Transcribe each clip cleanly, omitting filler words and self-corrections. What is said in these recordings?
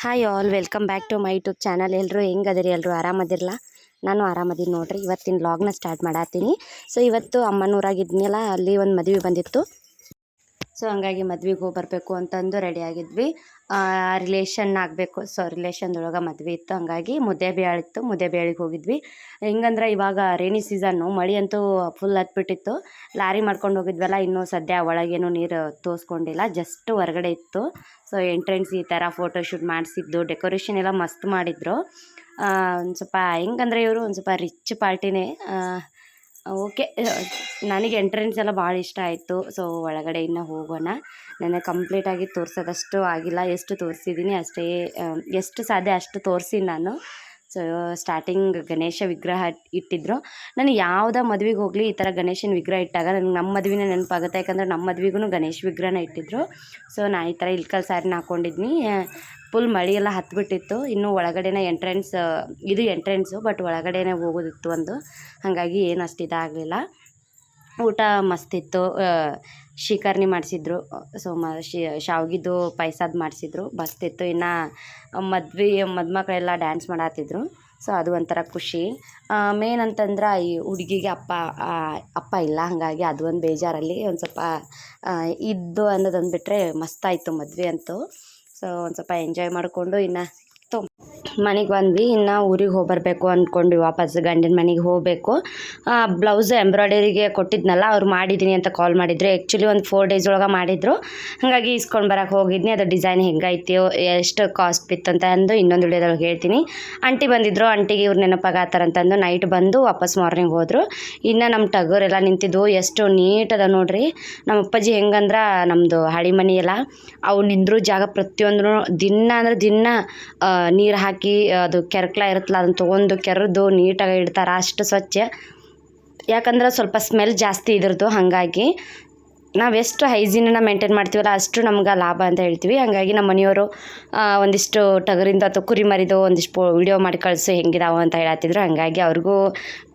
Hi all welcome back to my YouTube channel. ಎಲ್ಲರೂ ಹೆಂಗದಿರಿ? ಎಲ್ಲರೂ ಆರಾಮದಿರಲ್ಲ? ನಾನು ಆರಾಮದೀನಿ ನೋಡ್ರಿ. ಇವತ್ತಿನ ವ್ಲಾಗ್ನ ಸ್ಟಾರ್ಟ್ ಮಾಡತ್ತೀನಿ. ಸೊ ಇವತ್ತು ಅಮ್ಮನೂರಾಗಿದ್ನಲ್ಲ, ಅಲ್ಲಿ ಒಂದು ಮದುವೆ ಬಂದಿತ್ತು. ಸೊ ಹಂಗಾಗಿ ಮದ್ವೆಗೆ ಹೋಗಿ ಬರಬೇಕು ಅಂತಂದು ರೆಡಿ ಆಗಿದ್ವಿ. ರಿಲೇಷನ್ ಆಗಬೇಕು. ಸೊ ರಿಲೇಷನ್ದೊಳಗೆ ಮದುವೆ ಇತ್ತು, ಹಂಗಾಗಿ ಮುದ್ದೆ ಬೇಳೆ ಇತ್ತು. ಮುದ್ದೆ ಬೇಳೆಗೆ ಹೋಗಿದ್ವಿ. ಹೆಂಗಂದ್ರೆ ಇವಾಗ ರೇನಿ ಸೀಸನ್ನು, ಮಳೆ ಅಂತೂ ಫುಲ್ ಹತ್ಬಿಟ್ಟಿತ್ತು. ಲಾರಿ ಮಾಡ್ಕೊಂಡು ಹೋಗಿದ್ವಲ್ಲ, ಇನ್ನೂ ಸದ್ಯ ಒಳಗೇನು ನೀರು ತೋರಿಸ್ಕೊಂಡಿಲ್ಲ, ಜಸ್ಟ್ ಹೊರಗಡೆ ಇತ್ತು. ಸೊ ಎಂಟ್ರೆನ್ಸ್ ಈ ಥರ ಫೋಟೋಶೂಟ್ ಮಾಡಿಸಿದ್ದು, ಡೆಕೋರೇಷನ್ ಎಲ್ಲ ಮಸ್ತ್ ಮಾಡಿದ್ರು. ಒಂದು ಸ್ವಲ್ಪ ಹೆಂಗಂದ್ರೆ ಇವರು ಒಂದು ಸ್ವಲ್ಪ ರಿಚ್ ಪಾರ್ಟಿನೇ. ಓಕೆ, ನನಗೆ ಎಂಟ್ರೆನ್ಸ್ ಎಲ್ಲ ಭಾಳ ಇಷ್ಟ ಆಯಿತು. ಸೊ ಒಳಗಡೆ ಇನ್ನು ಹೋಗೋಣ. ನನಗೆ ಕಂಪ್ಲೀಟಾಗಿ ತೋರಿಸೋದಷ್ಟು ಆಗಿಲ್ಲ. ಎಷ್ಟು ತೋರಿಸಿದ್ದೀನಿ ಅಷ್ಟೇ, ಎಷ್ಟು ಸಾಧ್ಯ ಅಷ್ಟು ತೋರಿಸಿನಿ ನಾನು. ಸೊ ಸ್ಟಾರ್ಟಿಂಗ್ ಗಣೇಶ ವಿಗ್ರಹ ಇಟ್ಟಿದ್ರು. ನಾನು ಯಾವುದೇ ಮದುವೆಗೆ ಹೋಗಲಿ ಈ ಥರ ಗಣೇಶನ ವಿಗ್ರಹ ಇಟ್ಟಾಗ ನನಗೆ ನಮ್ಮ ಮದುವೆನೇ ನೆನಪಾಗುತ್ತೆ. ಯಾಕಂದರೆ ನಮ್ಮ ಮದುವೆಗೂ ಗಣೇಶ ವಿಗ್ರಹನ ಇಟ್ಟಿದ್ರು. ಸೊ ನಾನು ಈ ಥರ ಇಲ್ಕಲ್ ಸ್ಯಾರಿನ ಹಾಕ್ಕೊಂಡಿದ್ನಿ. ಫುಲ್ ಮಳೆಯೆಲ್ಲ ಹತ್ಬಿಟ್ಟಿತ್ತು. ಇನ್ನೂ ಒಳಗಡೆನೇ ಇದು ಎಂಟ್ರೆನ್ಸು, ಬಟ್ ಒಳಗಡೆನೇ ಹೋಗೋದಿತ್ತು ಒಂದು. ಹಾಗಾಗಿ ಏನು ಅಷ್ಟು ಇದಾಗಲಿಲ್ಲ. ಊಟ ಮಸ್ತಿತ್ತು. ಶಿಕರ್ನಿ ಮಾಡಿಸಿದ್ರು. ಸೊ ಶಾವ್ಗಿದ್ದು ಪಾಯಸದ ಮಾಡಿಸಿದ್ರು, ಮಸ್ತಿತ್ತು. ಇನ್ನು ಮದುಮಕ್ಕಳೆಲ್ಲ ಡ್ಯಾನ್ಸ್ ಮಾಡತ್ತಿದ್ರು. ಸೊ ಅದು ಒಂಥರ ಖುಷಿ. ಮೇನ್ ಅಂತಂದ್ರೆ ಈ ಹುಡುಗಿಗೆ ಅಪ್ಪ ಇಲ್ಲ, ಹಾಗಾಗಿ ಅದು ಒಂದು ಬೇಜಾರಲ್ಲಿ ಒಂದು ಸ್ವಲ್ಪ ಇದ್ದು ಅನ್ನೋದೊಂದು ಬಿಟ್ಟರೆ ಮಸ್ತಾಯಿತು ಮದುವೆ ಅಂತೂ. ಸೊ ಒಂದು ಸ್ವಲ್ಪ ಎಂಜಾಯ್ ಮಾಡಿಕೊಂಡು ಇನ್ನು ಮನೆಗೆ ಬಂದ್ವಿ. ಇನ್ನು ಊರಿಗೆ ಹೋಗಿ ಬರಬೇಕು ಅಂದ್ಕೊಂಡ್ವಿ. ವಾಪಸ್ ಗಂಡಿನ ಮನೆಗೆ ಹೋಗಬೇಕು. ಬ್ಲೌಸ್ ಎಂಬ್ರಾಯ್ಡರಿಗೆ ಕೊಟ್ಟಿದ್ನಲ್ಲ, ಅವ್ರು ಮಾಡಿದ್ದೀನಿ ಅಂತ ಕಾಲ್ ಮಾಡಿದ್ರು. ಆ್ಯಕ್ಚುಲಿ ಒಂದು 4 days ಒಳಗೆ ಮಾಡಿದರು. ಹಾಗಾಗಿ ಇಸ್ಕೊಂಡು ಬರೋಕ್ಕೆ ಹೋಗಿದ್ನಿ. ಅದು ಡಿಸೈನ್ ಹೆಂಗಾಯ್ತು, ಎಷ್ಟು ಕಾಸ್ಟ್ ಬಿತ್ತು ಅಂತ ಅಂದು ಇನ್ನೊಂದು ವಿಡಿಯೋದೊಳಗೆ ಹೇಳ್ತೀನಿ. ಆಂಟಿ ಬಂದಿದ್ದರು. ಆಂಟಿಗೆ ಇವ್ರು ನೆನಪಾಗತ್ತಾರಂತಂದು ನೈಟ್ ಬಂದು ವಾಪಸ್ ಮಾರ್ನಿಂಗ್ ಹೋದರು. ಇನ್ನು ನಮ್ಮ ಟಗರೆಲ್ಲ ನಿಂತಿದ್ವು. ಎಷ್ಟು ನೀಟ್ ಅದ ನೋಡ್ರಿ. ನಮ್ಮ ಅಪ್ಪಾಜಿ ಹೆಂಗಂದ್ರೆ, ನಮ್ಮದು ಹಳಿ ಮನೆ ಎಲ್ಲ ಅವು ನಿಂದ್ರು ಜಾಗ ಪ್ರತಿಯೊಂದು ದಿನ ನೀರು ಹಾಕಿ, ಅದು ಕೆರ್ಕಲ ಇರುತ್ತಲ್ಲ, ಅದನ್ನು ತೊಗೊಂಡು ಕೆರೆದು ನೀಟಾಗಿ ಇಡ್ತಾರೆ. ಅಷ್ಟು ಸ್ವಚ್ಛ. ಯಾಕಂದ್ರೆ ಸ್ವಲ್ಪ ಸ್ಮೆಲ್ ಜಾಸ್ತಿ ಇದ್ರದ್ದು. ಹಾಗಾಗಿ ನಾವು ಎಷ್ಟು ಹೈಜೀನನ್ನು ಮೇಂಟೈನ್ ಮಾಡ್ತೀವಲ್ಲ ಅಷ್ಟು ನಮ್ಗೆ ಲಾಭ ಅಂತ ಹೇಳ್ತೀವಿ. ಹಾಗಾಗಿ ನಮ್ಮ ಮನೆಯವರು ಒಂದಿಷ್ಟು ಟಗರಿಂದ ಅಥವಾ ಕುರಿ ಮರಿದು ಒಂದಿಷ್ಟು ವಿಡಿಯೋ ಮಾಡಿ ಕಳಿಸು ಹೆಂಗಿದಾವೆ ಅಂತ ಹೇಳತ್ತಿದ್ರು. ಹಾಗಾಗಿ ಅವ್ರಿಗೂ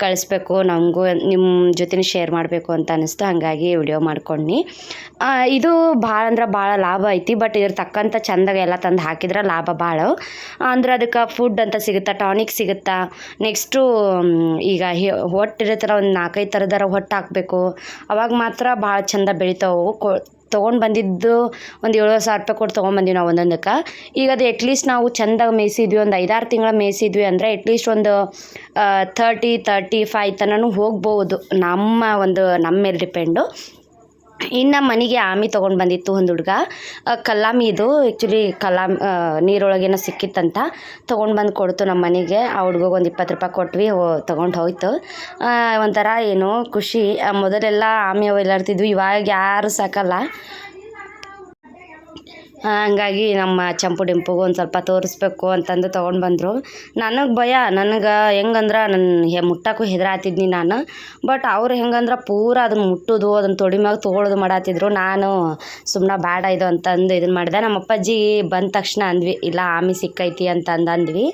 ಕಳಿಸ್ಬೇಕು, ನಮಗೂ ನಿಮ್ಮ ಜೊತೆ ಶೇರ್ ಮಾಡಬೇಕು ಅಂತ ಅನ್ನಿಸ್ತು. ಹಾಗಾಗಿ ವಿಡಿಯೋ ಮಾಡ್ಕೊಂಡು ಇದು ಭಾಳ ಅಂದ್ರೆ ಭಾಳ ಲಾಭ ಐತಿ. ಬಟ್ ಇದ್ರ ತಕ್ಕಂಥ ಚೆಂದಾಗಿ ಎಲ್ಲ ತಂದು ಹಾಕಿದ್ರೆ ಲಾಭ ಭಾಳ. ಅಂದ್ರೆ ಅದಕ್ಕೆ ಫುಡ್ ಅಂತ ಸಿಗುತ್ತಾ, ಟಾನಿಕ್ ಸಿಗುತ್ತಾ. ನೆಕ್ಸ್ಟು ಈಗ ಹೊಟ್ಟಿರುತ್ತಲ್ಲ, ಒಂದು 4-5 ಥರದರ ಹೊಟ್ಟು ಹಾಕಬೇಕು. ಅವಾಗ ಮಾತ್ರ ಭಾಳ ಚೆಂದ ಬೆಳಿತಾವೆ. ತೊಗೊಂಡು ಬಂದಿದ್ದು ಒಂದು 7,000 ರೂಪಾಯಿ ಕೊಟ್ಟು ತೊಗೊಂಡ್ಬಂದಿವಿ ನಾವು ಒಂದೊಂದಕ್ಕೆ. ಈಗ ಅದು ಎಟ್ಲೀಸ್ಟ್ ನಾವು ಚೆಂದಾಗಿ ಮೇಯಿಸಿದ್ವಿ, ಒಂದು 5-6 ತಿಂಗಳ ಮೇಯಿಸಿದ್ವಿ ಅಂದರೆ ಎಟ್ಲೀಸ್ಟ್ ಒಂದು 30-35 ತನೂ ಹೋಗ್ಬೋದು. ನಮ್ಮ ಮೇಲೆ ಡಿಪೆಂಡು. ಇನ್ನು ಮನೆಗೆ ಆಮಿ ತೊಗೊಂಡು ಬಂದಿತ್ತು ಒಂದು ಹುಡುಗ. ಕಲ್ಲಾಮಿ ಇದು ಆ್ಯಕ್ಚುಲಿ ನೀರೊಳಗೇನೋ ಸಿಕ್ಕಿತ್ತಂತ ತೊಗೊಂಡು ಬಂದು ಕೊಡ್ತು ನಮ್ಮ ಮನೆಗೆ. ಆ ಹುಡುಗಗೆ ಒಂದು 20 ರೂಪಾಯಿ ಕೊಟ್ವಿ, ತೊಗೊಂಡು ಹೋಯ್ತು. ಒಂಥರ ಏನೋ ಖುಷಿ. ಮೊದಲೆಲ್ಲ ಆಮಿ ಅವು ಎಲ್ಲಾಡ್ತಿದ್ವಿ, ಇವಾಗ ಯಾರು ಸಾಕಲ್ಲ. ಹಂಗಾಗಿ ನಮ್ಮ ಚಂಪು ಡಿಂಪುಗೂ ಒಂದು ಸ್ವಲ್ಪ ತೋರಿಸ್ಬೇಕು ಅಂತಂದು ತೊಗೊಂಡು ಬಂದರು. ನನಗೆ ಭಯ. ನನಗೆ ಹೆಂಗಂದ್ರೆ ಮುಟ್ಟಕ್ಕೂ ಹೆದರಾತಿದ್ನಿ ನಾನು. ಬಟ್ ಅವ್ರು ಹೆಂಗಂದ್ರೆ ಪೂರ ಅದನ್ನು ಮುಟ್ಟೋದು, ಅದನ್ನು ತೊಡಿ ಮ್ಯಾಗ ತೊಗೊಳೋದು ಮಾಡತ್ತಿದ್ರು. ನಾನು ಸುಮ್ಮನೆ ಬೇಡ ಇದು ಅಂತಂದು ಇದನ್ನು ಮಾಡಿದೆ. ನಮ್ಮ ಅಪ್ಪಾಜಿ ಬಂದ ತಕ್ಷಣ ಅಂದ್ವಿ, ಇಲ್ಲ ಆಮಿ ಸಿಕ್ಕೈತಿ ಅಂದ್ವಿ.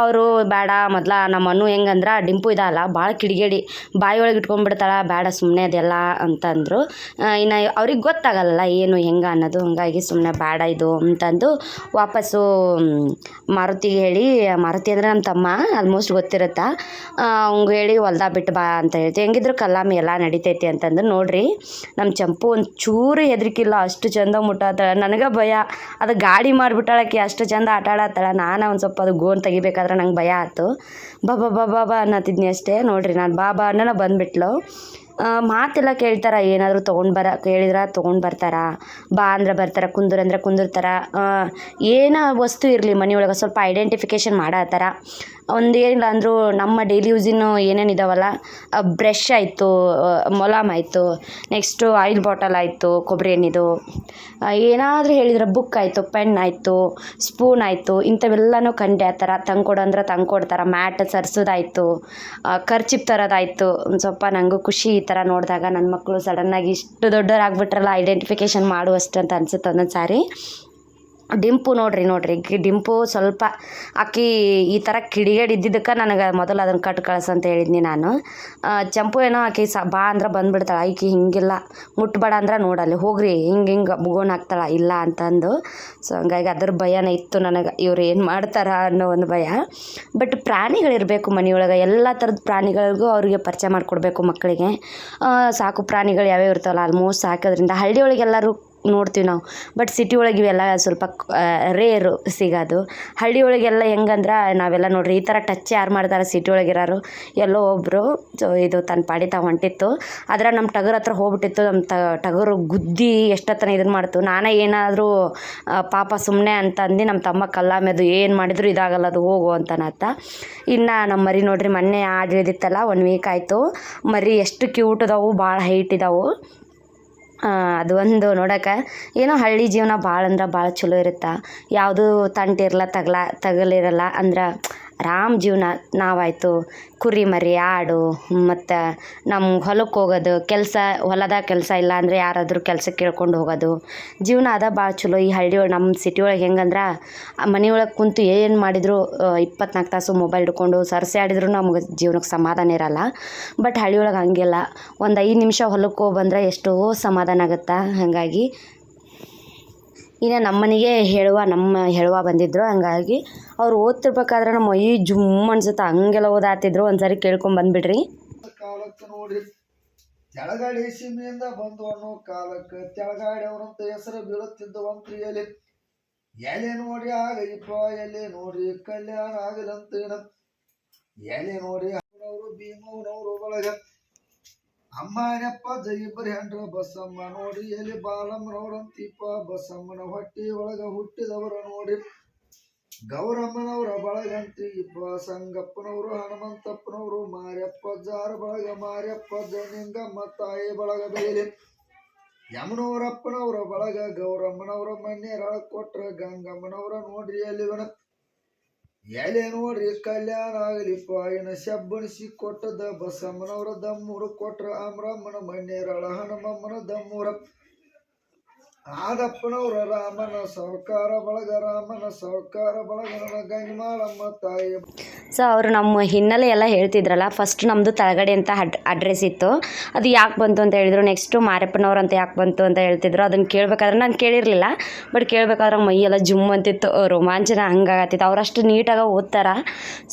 ಅವರು ಬೇಡ, ಮೊದಲ ನಮ್ಮ ಅನ್ನು ಹೆಂಗಂದ್ರೆ ಡಿಂಪು ಇದಲ್ಲ ಭಾಳ ಕಿಡಿಗೇಡಿ, ಬಾಯಿ ಒಳಗೆ ಇಟ್ಕೊಂಡ್ಬಿಡ್ತಾಳೆ, ಬೇಡ ಸುಮ್ಮನೆ ಅದೆಲ್ಲ ಅಂತಂದರು. ಇನ್ನು ಅವ್ರಿಗೆ ಗೊತ್ತಾಗಲ್ಲ ಏನು ಹೆಂಗೆ ಅನ್ನೋದು. ಹಾಗಾಗಿ ಸುಮ್ಮನೆ ಬೇಡ ಇದು ಅಂತಂದು ವಾಪಸ್ಸು ಮಾರುತಿಗೆ ಹೇಳಿ, ಮಾರುತಿ ಅಂದರೆ ನಮ್ಮ ತಮ್ಮ, ಆಲ್ಮೋಸ್ಟ್ ಗೊತ್ತಿರುತ್ತಾ, ಅವ್ಗೆ ಹೇಳಿ ಹೊಲ್ದಾಗ ಬಿಟ್ಟು ಬಾ ಅಂತ ಹೇಳ್ತೀವಿ. ಹೆಂಗಿದ್ರು ಕಲ್ಲಾಮಿ ಎಲ್ಲ ನಡಿತೈತಿ ಅಂತಂದು. ನೋಡ್ರಿ ನಮ್ಮ ಚಂಪು ಒಂದು ಚೂರು ಹೆದರಿಕಿಲ್ಲ, ಅಷ್ಟು ಚಂದ ಮುಟ್ಟಾತಾಳೆ. ನನಗೆ ಭಯ. ಅದು ಗಾಡಿ ಮಾಡಿಬಿಟ್ಟಾಳಕ್ಕೆ, ಅಷ್ಟು ಚಂದ ಆಟ ಆಡತ್ತಾಳೆ. ನಾನು ಒಂದು ಸ್ವಲ್ಪ ಅದು ಗೋನ್ ತೆಗಿಬೇಕಾದ್ರೆ ನಂಗೆ ಭಯ ಆಯ್ತು. ಬಾ ಅನ್ನತ್ತಿದ್ನಿ ಅಷ್ಟೇ. ನೋಡ್ರಿ ನಾನು ಬಾ ಅನ್ನೋ ಬಂದುಬಿಟ್ಲು. ಮಾತೆಲ್ಲ ಕೇಳ್ತಾರೆ, ಏನಾದರೂ ಕೇಳಿದ್ರೆ ತೊಗೊಂಡು ಬರ್ತಾರಾ, ಬಾ ಅಂದ್ರೆ ಬರ್ತಾರೆ, ಕುಂದ್ರ ಅಂದ್ರೆ ಕುಂದಿರ್ತಾರ. ಏನೋ ವಸ್ತು ಇರಲಿ ಮನೆಯೊಳಗೆ ಸ್ವಲ್ಪ ಐಡೆಂಟಿಫಿಕೇಷನ್ ಮಾಡತ್ತಾರ. ಏನಿಲ್ಲ ಅಂದರೂ ನಮ್ಮ ಡೈಲಿ ಯೂಸಿನ ಏನೇನು ಇದಾವಲ್ಲ, ಬ್ರಷ್ ಆಯಿತು, ಮೊಲಾಮ್ ಆಯಿತು, ನೆಕ್ಸ್ಟು ಆಯಿಲ್ ಬಾಟಲ್ ಆಯಿತು, ಕೊಬ್ಬರಿ ಎಣ್ಣೆದು, ಏನಾದರೂ ಹೇಳಿದ್ರೆ ಬುಕ್ ಆಯಿತು, ಪೆನ್ ಆಯಿತು, ಸ್ಪೂನ್ ಆಯಿತು, ಇಂಥವೆಲ್ಲನೂ ಕಂಡು ಹೇಳ್ತಾರೆ. ತಂದು ಅಂದ್ರೆ ತಂದು ಕೊಡ್ತಾರೆ. ಮ್ಯಾಟ್ ಸರ್ಸೋದಾಯಿತು, ಖರ್ಚಿಪ್ ತರೋದಾಯಿತು. ಒಂದು ಸ್ವಲ್ಪ ನನಗೂ ಖುಷಿ ಈ ಥರ ನೋಡಿದಾಗ. ನನ್ನ ಮಕ್ಕಳು ಸಡನ್ನಾಗಿ ಇಷ್ಟು ದೊಡ್ಡವರಾಗ್ಬಿಟ್ರಲ್ಲ, ಐಡೆಂಟಿಫಿಕೇಷನ್ ಮಾಡುವಷ್ಟು ಅಂತ ಅನ್ಸುತ್ತೆ ಒಂದೊಂದು ಸಾರಿ. ಡಿಂಪು ನೋಡ್ರಿ ಡಿಂಪು ಸ್ವಲ್ಪ ಆಕಿ ಈ ಥರ ಕಿಡಿಗೇಡಿ ಇದ್ದಿದ್ದಕ್ಕೆ ನನಗೆ ಮೊದಲು ಅದನ್ನು ಕಟ್ ಕಳ್ಸಂತ ಹೇಳಿದ್ನಿ ನಾನು. ಚಂಪು ಏನೋ ಆಕಿ ಬಾ ಅಂದ್ರೆ ಬಂದುಬಿಡ್ತಾಳೆ, ಆಕಿ ಹಿಂಗಿಲ್ಲ, ಮುಟ್ಬೇಡ ಅಂದ್ರೆ ನೋಡಲ್ಲಿ ಹೋಗ್ರಿ ಹಿಂಗೆ ಬುಗೋಣ ಹಾಕ್ತಾಳೆ ಇಲ್ಲ ಅಂತಂದು. ಸೊ ಹಂಗಾಗಿ ಅದ್ರ ಭಯನೇ ಇತ್ತು ನನಗೆ, ಇವ್ರು ಏನು ಮಾಡ್ತಾರ ಅನ್ನೋ ಒಂದು ಭಯ. ಬಟ್ ಪ್ರಾಣಿಗಳಿರಬೇಕು ಮನೆಯೊಳಗೆ, ಎಲ್ಲ ಥರದ ಪ್ರಾಣಿಗಳಿಗೂ ಅವ್ರಿಗೆ ಪರಿಚಯ ಮಾಡಿಕೊಡ್ಬೇಕು ಮಕ್ಕಳಿಗೆ. ಸಾಕು ಪ್ರಾಣಿಗಳು ಯಾವ್ಯಾವ ಇರ್ತಾವಲ್ಲ ಆಲ್ಮೋಸ್ಟ್ ಸಾಕೋದ್ರಿಂದ ಹಳ್ಳಿಯೊಳಗೆಲ್ಲರೂ ನೋಡ್ತೀವಿ ನಾವು. ಬಟ್ ಸಿಟಿ ಒಳಗೆ ಇವೆಲ್ಲ ಸ್ವಲ್ಪ ರೇರು ಸಿಗೋದು. ಹಳ್ಳಿ ಒಳಗೆಲ್ಲ ಹೆಂಗಂದ್ರೆ ನಾವೆಲ್ಲ ನೋಡ್ರಿ ಈ ಥರ ಟಚ್ ಯಾರು ಮಾಡ್ತಾರೆ ಸಿಟಿ ಒಳಗಿರೋರು, ಎಲ್ಲೋ ಒಬ್ಬರು ಸೊ ಇದು ತನ್ನ ಪಾಡಿ ತಾವು ಹೊಂಟಿತ್ತು. ಆದರೆ ನಮ್ಮ ಟಗರ್ ಹತ್ರ ಹೋಗ್ಬಿಟ್ಟಿತ್ತು. ನಮ್ಮ ಟಗರು ಗುದ್ದಿ ಎಷ್ಟೊತ್ತನ ಇದನ್ನು ಮಾಡ್ತು. ನಾನೇ ಏನಾದರೂ ಪಾಪ ಸುಮ್ಮನೆ ಅಂತಂದು ನಮ್ಮ ತಮ್ಮ ಕಲ್ಲ ಮೆದು ಏನು ಮಾಡಿದ್ರು ಇದಾಗಲ್ಲ ಅದು ಹೋಗು ಅಂತನತ್ತ. ಇನ್ನು ನಮ್ಮ ಮರಿ ನೋಡ್ರಿ ಮೊನ್ನೆ ಆಡಿದಿತ್ತಲ್ಲ 1 ವೀಕ್ ಆಯಿತು. ಮರಿ ಎಷ್ಟು ಕ್ಯೂಟ್ ಅದಾವು, ಭಾಳ ಹೈಟ್ ಇದಾವು. ಅದು ಒಂದು ನೋಡೋಕೆ ಏನೋ ಹಳ್ಳಿ ಜೀವನ ಭಾಳ ಅಂದ್ರೆ ಭಾಳ ಚಲೋ ಇರುತ್ತೆ. ಯಾವುದೂ ತಂಟಿರಲ್ಲ ತಗಲಿರಲ್ಲ ಅಂದ್ರೆ ಆರಾಮ್ ಜೀವನ. ನಾವಾಯಿತು ಕುರಿ ಮರಿ ಆಡು ಮತ್ತು ನಮ್ಮ ಹೊಲಕ್ಕೆ ಹೋಗೋದು, ಹೊಲದಾಗ ಕೆಲಸ ಇಲ್ಲ ಅಂದರೆ ಯಾರಾದರೂ ಕೆಲಸಕ್ಕೆ ಕೇಳ್ಕೊಂಡು ಹೋಗೋದು ಜೀವನ ಅದ ಭಾಳ ಚಲೋ. ಈ ಹಳ್ಳಿ ಒಳಗೆ ನಮ್ಮ ಸಿಟಿ ಒಳಗೆ ಹೆಂಗಂದ್ರೆ ಮನೆಯೊಳಗೆ ಕುಂತು ಏನು ಮಾಡಿದ್ರು 24 ತಾಸು ಮೊಬೈಲ್ ಹಿಡ್ಕೊಂಡು ಸರ್ಸೆ ಆಡಿದ್ರು ನಮ್ಗೆ ಜೀವನಕ್ಕೆ ಸಮಾಧಾನ ಇರಲ್ಲ. ಬಟ್ ಹಳ್ಳಿಯೊಳಗೆ ಹಂಗಿಲ್ಲ, ಒಂದು 5 ನಿಮಿಷ ಹೊಲಕ್ಕೆ ಹೋಗಿ ಬಂದರೆ ಎಷ್ಟೋ ಸಮಾಧಾನ ಆಗುತ್ತೆ. ಹಾಗಾಗಿ ಇನ್ನು ನಮ್ಮ ಮನೆಗೆ ಹೇಳುವ ಬಂದಿದ್ದರು. ಹಂಗಾಗಿ ಅವ್ರು ಓದ್ತಿರ್ಬೇಕಾದ್ರೆ ನಮ್ಮ ಮೈ ಜುಮ್ ಅನ್ಸುತ್ತೆ, ಹಂಗೆಲ್ಲ ಓದಾತಿದ್ರು. ಒಂದ್ಸರಿ ಕೇಳ್ಕೊಂಬಂದ್ಬಿಡ್ರಿ. ಕಾಲಕ್ಕೆ ನೋಡ್ರಿ ತೆಳಗಾಡಿ ಸೀಮೆಯಿಂದ ಬಂದು ಅನ್ನೋ ಕಾಲಕ್ಕೆ ತೆಳಗಾಡಿ ಅವರಂತ ಹೆಸರು ಬೀಳುತ್ತಿದ್ದವಂತ್ರಿ. ಎಲೆ ನೋಡ್ರಿ ಆಗಲಿಪ್ಪ, ಎಲೆ ನೋಡ್ರಿ ಕಲ್ಯಾಣ ಆಗಲಂತೇನ, ಎಲೆ ನೋಡ್ರಿ ಅವರು ಭೀಮವ್ರವ್ರು ಒಳಗ ಅಮ್ಮನಪ್ಪ ಜೈಬರಿ ಹೆಂಡ್ರ ಬಸಮ್ಮ ನೋಡ್ರಿ, ಎಲ್ಲಿ ಬಾಲಮ್ಮನವ್ರಂತೀಪ ಬಸಮ್ಮನ ಹೊಟ್ಟಿ ಒಳಗ ಹುಟ್ಟಿದವರ ನೋಡ್ರಿ. ಗೌರಮ್ಮನವರ ಬಳಗಂತೀಪ ಸಂಗಪ್ಪನವರು, ಹನುಮಂತಪ್ಪನವರು, ಮಾರ್ಯಪ್ಪ ಜಾರ ಬಳಗ ಮಾರ್ಯಪ್ಪ ಜನಿಂಗಮ್ಮ ತಾಯಿ ಬಳಗ ಬೇಲಿ, ಯಮನವರಪ್ಪನವರ ಬಳಗ ಗೌರಮ್ಮನವರ ಮನ್ನೇರ ಕೊಟ್ರ ಗಂಗಮ್ಮನವರ ನೋಡ್ರಿ ಎಲ್ಲಿವನ, ಎಲೆ ನೋಡ್ರಿ ಕಲ್ಯಾಣ ಆಗಲಿಪ್ಪ ಇನ್ನು ಶಬ್ಬಣಿಸಿ ಕೊಟ್ಟದ ಬಸಮ್ಮನವರ ದಮ್ಮೂರು ಕೊಟ್ರ ಅಮ್ರಮ್ಮನ ಮಣ್ಣೇರಳ ಹನುಮಮ್ಮನ ದಮ್ಮೂರ, ಆದಪ್ಪನವರ ರಾಮನ ಸೌಕಾರ ಬಳಗ ರಾಮನ ಸೌಕಾರ ಬಳಗ ನನ್ನ ಗಂಗಮಾಳಮ್ಮ ತಾಯಿ. ಸೊ ಅವರು ನಮ್ಮ ಹಿನ್ನೆಲೆ ಎಲ್ಲ ಹೇಳ್ತಿದ್ರಲ್ಲ. ಫಸ್ಟ್ ನಮ್ಮದು ತಳಗಡೆ ಅಂತ ಅಡ್ರೆಸ್ ಇತ್ತು, ಅದು ಯಾಕೆ ಬಂತು ಅಂತ ಹೇಳಿದ್ರು. ನೆಕ್ಸ್ಟು ಮಾರಪ್ಪನವ್ರು ಅಂತ ಯಾಕೆ ಬಂತು ಅಂತ ಹೇಳ್ತಿದ್ರು. ಅದನ್ನು ಕೇಳಬೇಕಾದ್ರೆ ನಾನು ಕೇಳಿರಲಿಲ್ಲ, ಬಟ್ ಕೇಳಬೇಕಾದ್ರೆ ಮೈಯೆಲ್ಲ ಜುಮ್ ಅಂತಿತ್ತು, ರೋಮಾಂಚನ ಹಂಗಾಗತ್ತಿತ್ತು. ಅವರಷ್ಟು ನೀಟಾಗಿ ಓದ್ತಾರೆ.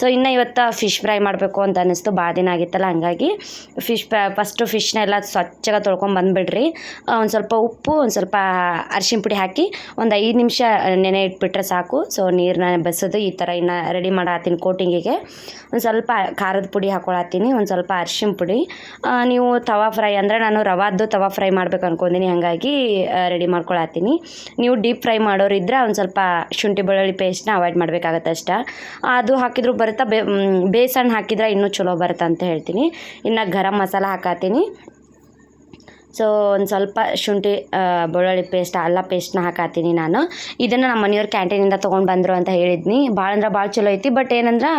ಸೊ ಇನ್ನು ಇವತ್ತು ಫಿಶ್ ಫ್ರೈ ಮಾಡಬೇಕು ಅಂತ ಅನ್ನಿಸ್ತು, ಭಾಳ ದಿನ ಆಗಿತ್ತಲ್ಲ. ಹಂಗಾಗಿ ಫಸ್ಟು ಫಿಶ್ನ ಎಲ್ಲ ಸ್ವಚ್ಛಗೆ ತೊಳ್ಕೊಂಬಂದುಬಿಡ್ರಿ. ಒಂದು ಸ್ವಲ್ಪ ಉಪ್ಪು, ಒಂದು ಸ್ವಲ್ಪ ಅರಿಶಿನ ಪುಡಿ ಹಾಕಿ ಒಂದು 5 ನಿಮಿಷ ನೆನೆ ಇಟ್ಬಿಟ್ರೆ ಸಾಕು. ಸೊ ನೀರನ್ನ ಬೆಸೋದು ಈ ಥರ ಇನ್ನು ರೆಡಿ ಮಾಡತ್ತೀನಿ ಕೋಟಿಂಗಿಗೆ. ಒಂದು ಸ್ವಲ್ಪ ಖಾರದ ಪುಡಿ ಹಾಕೊಳತ್ತೀನಿ, ಒಂದು ಸ್ವಲ್ಪ ಅರಿಶಿನ ಪುಡಿ. ನೀವು ತವಾ ಫ್ರೈ ಅಂದರೆ ನಾನು ರವಾದ್ದು ತವಾ ಫ್ರೈ ಮಾಡ್ಬೇಕು ಅನ್ಕೊಂತೀನಿ, ಹಾಗಾಗಿ ರೆಡಿ ಮಾಡ್ಕೊಳತ್ತೀನಿ. ನೀವು ಡೀಪ್ ಫ್ರೈ ಮಾಡೋರಿದ್ರೆ ಒಂದು ಸ್ವಲ್ಪ ಶುಂಠಿ ಬೆಳ್ಳುಳ್ಳಿ ಪೇಸ್ಟ್ನ ಅವಾಯ್ಡ್ ಮಾಡಬೇಕಾಗತ್ತೆ ಅಷ್ಟೇ. ಅದು ಹಾಕಿದ್ರು ಬರುತ್ತಾ, ಬೇಸನ್ ಹಾಕಿದ್ರೆ ಇನ್ನೂ ಚಲೋ ಬರುತ್ತೆ ಅಂತ ಹೇಳ್ತೀನಿ. ಇನ್ನು ಗರಂ ಮಸಾಲ ಹಾಕತ್ತೀನಿ. ಸೊ ಒಂದು ಸ್ವಲ್ಪ ಶುಂಠಿ ಬೆಳ್ಳುಳ್ಳಿ ಪೇಸ್ಟ್ ಅಲ್ಲ ಪೇಸ್ಟ್ನ ಹಾಕತ್ತೀನಿ ನಾನು. ಇದನ್ನು ನಮ್ಮ ಮನೆಯವ್ರು ಕ್ಯಾಂಟೀನಿಂದ ತೊಗೊಂಡು ಬಂದರು ಅಂತ ಹೇಳಿದ್ನಿ. ಭಾಳ ಅಂದ್ರೆ ಭಾಳ ಚಲೋ ಐತಿ. ಬಟ್ ಏನಂದ್ರೆ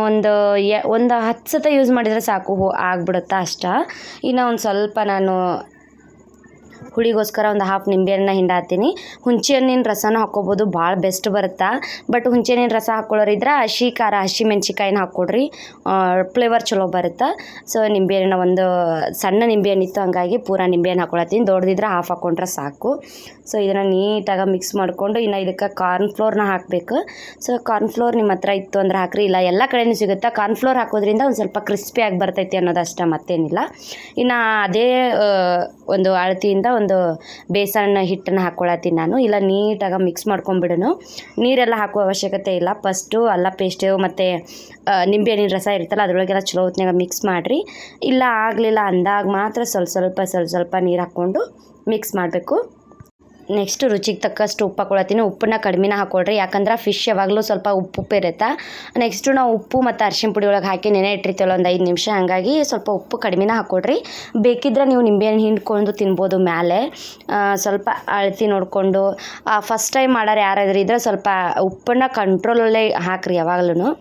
ಒಂದು 10 ಸತ ಯೂಸ್ ಮಾಡಿದರೆ ಸಾಕು, ಆಗ್ಬಿಡುತ್ತಾ ಅಷ್ಟೇ. ಇನ್ನು ಒಂದು ಸ್ವಲ್ಪ ನಾನು ಹುಳಿಗೋಸ್ಕರ ಒಂದು ಹಾಫ್ ನಿಂಬೆಹಣ್ಣನ್ನ ಹಿಂಡಾತೀನಿ. ಹುಂಚೆ ಹಣ್ಣಿನ ರಸನೂ ಹಾಕ್ಕೋಬೋದು, ಭಾಳ ಬೆಸ್ಟ್ ಬರುತ್ತೆ. ಬಟ್ ಹುಂಚೆ ಹಣ್ಣಿನ ರಸ ಹಾಕ್ಕೊಳ್ಳೋರಿದ್ರೆ ಹಸಿ ಖಾರ ಹಸಿ ಮೆಣ್ಸಿಕಾಯಿನ ಹಾಕ್ಕೊಡ್ರಿ, ಫ್ಲೇವರ್ ಚಲೋ ಬರುತ್ತೆ. ಸೊ ನಿಂಬೆಹಣ್ಣ ಒಂದು ಸಣ್ಣ ನಿಂಬೆಹಣ್ಣು ಇತ್ತು, ಹಂಗಾಗಿ ಪೂರ ನಿಂಬೆಹಣ್ಣು ಹಾಕ್ಕೊಳತ್ತೀನಿ. ದೊಡ್ಡದಿದ್ರೆ ಹಾಫ್ ಹಾಕ್ಕೊಂಡ್ರೆ ಸಾಕು. ಸೊ ಇದನ್ನು ನೀಟಾಗಿ ಮಿಕ್ಸ್ ಮಾಡಿಕೊಂಡು ಇನ್ನು ಇದಕ್ಕೆ ಕಾರ್ನ್ಫ್ಲೋರ್ನ ಹಾಕಬೇಕು. ಸೊ ಕಾರ್ನ್ಫ್ಲೋರ್ ನಿಮ್ಮ ಹತ್ರ ಇತ್ತು ಅಂದರೆ ಹಾಕ್ರಿ, ಇಲ್ಲ ಎಲ್ಲ ಕಡೆಯೂ ಸಿಗುತ್ತೆ. ಕಾರ್ನ್ಫ್ಲೋರ್ ಹಾಕೋದ್ರಿಂದ ಒಂದು ಸ್ವಲ್ಪ ಕ್ರಿಸ್ಪಿಯಾಗಿ ಬರ್ತೈತಿ ಅನ್ನೋದಷ್ಟೇ, ಮತ್ತೇನಿಲ್ಲ. ಇನ್ನು ಅದೇ ಒಂದು ಅಳತೆಯಿಂದ ಒಂದು ಬೇಸನ್ ಹಿಟ್ಟನ್ನು ಹಾಕ್ಕೊಳತ್ತೀನಿ ನಾನು. ಇಲ್ಲ ನೀಟಾಗಿ ಮಿಕ್ಸ್ ಮಾಡ್ಕೊಂಬಿಡೋನು, ನೀರೆಲ್ಲ ಹಾಕುವ ಅವಶ್ಯಕತೆ ಇಲ್ಲ. ಫಸ್ಟು ಅಲ್ಲ ಪೇಸ್ಟು ಮತ್ತು ನಿಂಬೆಹಣ್ಣಿನ ರಸ ಇರುತ್ತಲ್ಲ ಅದರೊಳಗೆಲ್ಲ ಚಲೋ ಹೊತ್ನಾಗ ಮಿಕ್ಸ್ ಮಾಡಿರಿ. ಇಲ್ಲ ಆಗಲಿಲ್ಲ ಅಂದಾಗ ಮಾತ್ರ ಸ್ವಲ್ಪ ನೀರು ಹಾಕ್ಕೊಂಡು ಮಿಕ್ಸ್ ಮಾಡಬೇಕು. ನೆಕ್ಸ್ಟು ರುಚಿಗೆ ತಕ್ಕಷ್ಟು ಉಪ್ಪು ಹಾಕ್ಕೊಳತ್ತೀನಿ. ಉಪ್ಪನ್ನ ಕಡಿಮೆನ ಹಾಕ್ಕೊಳ್ರಿ, ಯಾಕಂದ್ರೆ ಫಿಶ್ ಯಾವಾಗಲೂ ಸ್ವಲ್ಪ ಉಪ್ಪು ಇರುತ್ತೆ. ನೆಕ್ಸ್ಟು ನಾವು ಉಪ್ಪು ಮತ್ತು ಅರಿಶಿನ ಪುಡಿ ಒಳಗೆ ಹಾಕಿ ನೆನೆ ಇಟ್ಟಿರ್ತೀವಲ್ಲ ಒಂದು 5 ನಿಮಿಷ, ಹಾಗಾಗಿ ಸ್ವಲ್ಪ ಉಪ್ಪು ಕಡಿಮೆನ ಹಾಕ್ಕೊಡ್ರಿ. ಬೇಕಿದ್ರೆ ನೀವು ನಿಂಬೆಹಣ್ಣು ಹಿಂಡ್ಕೊಂಡು ತಿನ್ಬೋದು ಮೇಲೆ. ಸ್ವಲ್ಪ ಅಳತೆ ನೋಡಿಕೊಂಡು ಫಸ್ಟ್ ಟೈಮ್ ಮಾಡೋರು ಯಾರಾದ್ರೂ ಇದ್ದರೆ ಸ್ವಲ್ಪ ಉಪ್ಪನ್ನು ಕಂಟ್ರೋಲಲ್ಲೇ ಹಾಕಿರಿ ಯಾವಾಗಲೂ.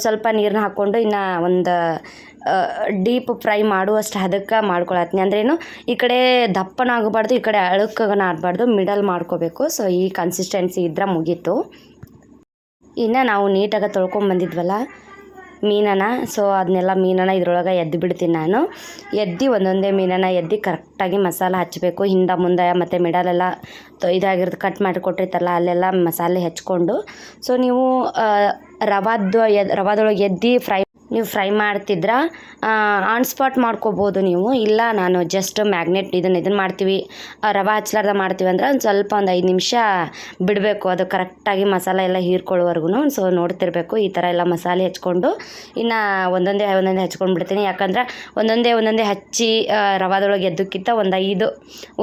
ಸ್ವಲ್ಪ ನೀರನ್ನ ಹಾಕ್ಕೊಂಡು ಇನ್ನು ಒಂದು ಡೀಪ್ ಫ್ರೈ ಮಾಡುವಷ್ಟು ಅದಕ್ಕೆ ಮಾಡ್ಕೊಳತ್ತೀನಿ ಅಂದ್ರೇನು ಈ ಕಡೆ ದಪ್ಪನ ಆಗಬಾರ್ದು ಈ ಕಡೆ ಅಳುಕನ ಆಗಬಾರ್ದು ಮಿಡಲ್ ಮಾಡ್ಕೋಬೇಕು. ಸೊ ಈ ಕನ್ಸಿಸ್ಟೆನ್ಸಿ ಇದ್ರೆ ಮುಗೀತು. ಇನ್ನು ನಾವು ನೀಟಾಗಿ ತೊಳ್ಕೊಂಬಂದಿದ್ವಲ್ಲ ಮೀನನ್ನು, ಸೊ ಅದನ್ನೆಲ್ಲ ಮೀನನ್ನು ಇದ್ರೊಳಗೆ ಎದ್ದು ಬಿಡ್ತೀನಿ ನಾನು. ಒಂದೊಂದೇ ಮೀನನ್ನು ಕರೆಕ್ಟಾಗಿ ಮಸಾಲೆ ಹಚ್ಚಬೇಕು. ಹಿಂದೆ ಮುಂದೆ ಮತ್ತು ಮಿಡಲೆಲ್ಲ ಇದಾಗಿರೋದು ಕಟ್ ಮಾಡಿ ಕೊಟ್ಟಿರ್ತಾರಲ್ಲ ಅಲ್ಲೆಲ್ಲ ಮಸಾಲೆ ಹೆಚ್ಕೊಂಡು. ಸೊ ನೀವು ರವಾದೊಳಗೆ ನೀವು ಫ್ರೈ ಮಾಡ್ತಿದ್ರೆ ಆನ್ ಸ್ಪಾಟ್ ಮಾಡ್ಕೋಬೋದು ನೀವು. ಇಲ್ಲ ನಾನು ಜಸ್ಟ್ ಮ್ಯಾಗ್ನೆಟ್ ಇದನ್ನು ಮಾಡ್ತೀವಿ ರವೆ ಹಚ್ಲಾರ್ದ ಮಾಡ್ತೀವಿ ಅಂದ್ರೆ ಒಂದು ಸ್ವಲ್ಪ 5 ನಿಮಿಷ ಬಿಡಬೇಕು, ಅದು ಕರೆಕ್ಟಾಗಿ ಮಸಾಲೆ ಎಲ್ಲ ಹೀರ್ಕೊಳ್ಳೋವರೆಗೂ. ಸೊ ನೋಡ್ತಿರ್ಬೇಕು ಈ ಥರ ಎಲ್ಲ ಮಸಾಲೆ ಹೆಚ್ಕೊಂಡು ಇನ್ನು ಒಂದೊಂದೇ ಹೆಚ್ಕೊಂಡು ಬಿಡ್ತೀನಿ. ಯಾಕಂದ್ರೆ ಒಂದೊಂದೇ ಹಚ್ಚಿ ರವಾದೊಳಗೆ ಎದ್ದಕ್ಕಿಂತ 5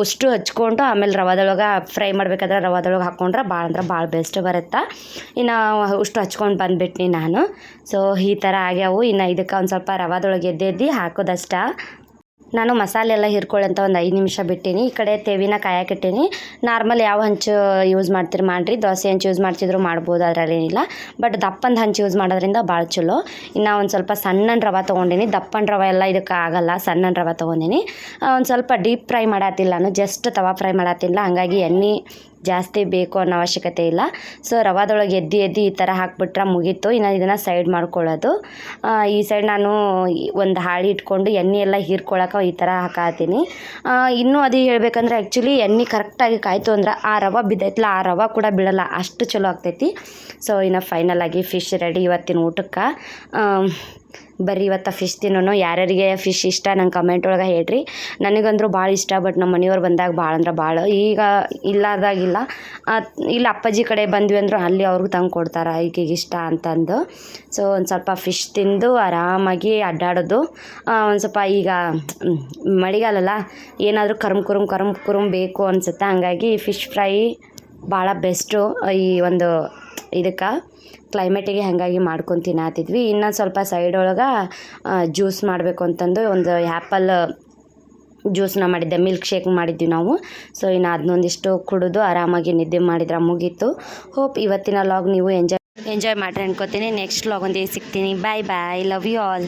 ಉಷ್ಟು ಹಚ್ಕೊಂಡು ಆಮೇಲೆ ರವಾದೊಳಗೆ ಫ್ರೈ ಮಾಡಬೇಕಾದ್ರೆ ರವಾದೊಳಗೆ ಹಾಕ್ಕೊಂಡ್ರೆ ಭಾಳ ಬೆಸ್ಟ್ ಬರುತ್ತೆ. ಇನ್ನು ಉಷ್ಟು ಹಚ್ಕೊಂಡು ಬಂದುಬಿಟ್ನಿ ನಾನು. ಸೊ ಈ ಥರ ಆಗ್ಯಾವು. ಇನ್ನು ಇದಕ್ಕೆ ಒಂದು ಸ್ವಲ್ಪ ರವಾದೊಳಗೆ ಎದ್ದು ಹಾಕೋದಷ್ಟ. ನಾನು ಮಸಾಲೆ ಎಲ್ಲ ಹಿರ್ಕೊಳ್ಳಿ ಅಂತ 5 ನಿಮಿಷ ಬಿಟ್ಟೀನಿ. ಈ ಕಡೆ ತೆವಿನ ಕಾಯಕ್ಕಿಟ್ಟೀನಿ. ನಾರ್ಮಲ್ ಯಾವ ಹಂಚು ಯೂಸ್ ಮಾಡ್ತೀರಿ ಮಾಡಿರಿ, ದೋಸೆ ಹಂಚು ಯೂಸ್ ಮಾಡ್ತಿದ್ರು ಮಾಡ್ಬೋದು, ಅದರಲ್ಲೇನಿಲ್ಲ. ಬಟ್ ದಪ್ಪನ ಹಂಚು ಯೂಸ್ ಮಾಡೋದ್ರಿಂದ ಭಾಳ ಚಲೋ. ಇನ್ನು ಒಂದು ಸ್ವಲ್ಪ ಸಣ್ಣ ರವೆ ತೊಗೊಂಡಿನಿ. ದಪ್ಪನ ರವೆ ಎಲ್ಲ ಇದಕ್ಕೆ ಆಗಲ್ಲ, ಸಣ್ಣ ರವೆ ತೊಗೊಂಡಿನಿ. ಒಂದು ಸ್ವಲ್ಪ ಡೀಪ್ ಫ್ರೈ ಮಾಡತ್ತಿಲ್ಲ ನಾನು, ಜಸ್ಟ್ ತವಾ ಫ್ರೈ ಮಾಡತ್ತಿಲ್ಲ, ಹಾಗಾಗಿ ಎಣ್ಣೆ ಜಾಸ್ತಿ ಬೇಕು ಅನ್ನೋ ಅವಶ್ಯಕತೆ ಇಲ್ಲ. ಸೊ ರವಾದೊಳಗೆ ಎದ್ದು ಈ ಥರ ಹಾಕ್ಬಿಟ್ರೆ ಮುಗೀತು. ಇನ್ನು ಇದನ್ನು ಸೈಡ್ ಮಾಡ್ಕೊಳ್ಳೋದು. ಈ ಸೈಡ್ ನಾನು ಒಂದು ಹಾಳಿ ಇಟ್ಕೊಂಡು ಎಣ್ಣೆ ಎಲ್ಲ ಹೀರ್ಕೊಳಕ್ಕೆ ಈ ಥರ ಹಾಕತ್ತೀನಿ. ಇನ್ನೂ ಅದು ಹೇಳ್ಬೇಕಂದ್ರೆ ಆ್ಯಕ್ಚುಲಿ ಎಣ್ಣೆ ಕರೆಕ್ಟಾಗಿ ಕಾಯ್ತು ಅಂದ್ರೆ ಆ ರವೆ ಬಿದ್ದೈತಲ್ಲ ಆ ರವೆ ಕೂಡ ಬೀಳಲ್ಲ, ಅಷ್ಟು ಚಲೋ ಆಗ್ತೈತಿ. ಸೊ ಇನ್ನು ಫೈನಲಾಗಿ ಫಿಶ್ ರೆಡಿ ಇವತ್ತಿನ ಊಟಕ್ಕೆ. ಬರ್ರಿ ಇವತ್ತು ಫಿಶ್ ತಿನ್ನೋಣ. ಯಾರ್ಯಾರಿಗೆ ಫಿಶ್ ಇಷ್ಟ ನಂಗೆ ಕಮೆಂಟ್ ಒಳಗೆ ಹೇಳ್ರಿ. ನನಗಂದ್ರೂ ಭಾಳ ಇಷ್ಟ, ಬಟ್ ನಮ್ಮ ಮನೆಯವ್ರು ಬಂದಾಗ ಭಾಳ ಈಗ ಇಲ್ಲಾರ್ದಾಗಿಲ್ಲ. ಇಲ್ಲ ಅಪ್ಪಾಜಿ ಕಡೆ ಬಂದ್ವಿ ಅಂದರು ಅಲ್ಲಿ ಅವ್ರಿಗೆ ತಂದು ಕೊಡ್ತಾರೆ ಈಗೀಗ ಇಷ್ಟ ಅಂತಂದು. ಸೊ ಒಂದು ಸ್ವಲ್ಪ ಫಿಶ್ ತಿಂದು ಆರಾಮಾಗಿ ಅಡ್ಡಾಡೋದು. ಒಂದು ಸ್ವಲ್ಪ ಈಗ ಮಳೆಗಾಲಲ್ಲ, ಏನಾದರೂ ಕರುಮ್ ಬೇಕು ಅನಿಸುತ್ತೆ. ಹಂಗಾಗಿ ಫಿಶ್ ಫ್ರೈ ಭಾಳ ಬೆಸ್ಟು ಈ ಒಂದು ಇದಕ್ಕೆ ಕ್ಲೈಮೇಟಿಗೆ ಹಾಗಾಗಿ ಮಾಡ್ಕೊಂಡು ತಿನ್ನತ್ತಿದ್ವಿ. ಇನ್ನೊಂದು ಸ್ವಲ್ಪ ಸೈಡ್ ಒಳಗೆ ಜ್ಯೂಸ್ ಮಾಡಬೇಕು ಅಂತಂದು ಒಂದು ಆ್ಯಪಲ್ ಜ್ಯೂಸನ್ನ ಮಾಡಿದ್ದೆ, ಮಿಲ್ಕ್ ಶೇಕ್ ಮಾಡಿದ್ವಿ ನಾವು. ಸೊ ಇನ್ನು ಅದನ್ನೊಂದಿಷ್ಟು ಕುಡಿದು ಆರಾಮಾಗಿ ನಿದ್ದೆ ಮಾಡಿದ್ರೆ ಮುಗೀತು. ಹೋಪ್ ಇವತ್ತಿನ ಲಾಗ್ ನೀವು ಎಂಜಾಯ್ ಮಾಡಿರಿ ಅನ್ಕೋತೀನಿ. ನೆಕ್ಸ್ಟ್ ಲಾಗ್ ಒಂದೇ ಸಿಗ್ತೀನಿ. Bye love you all.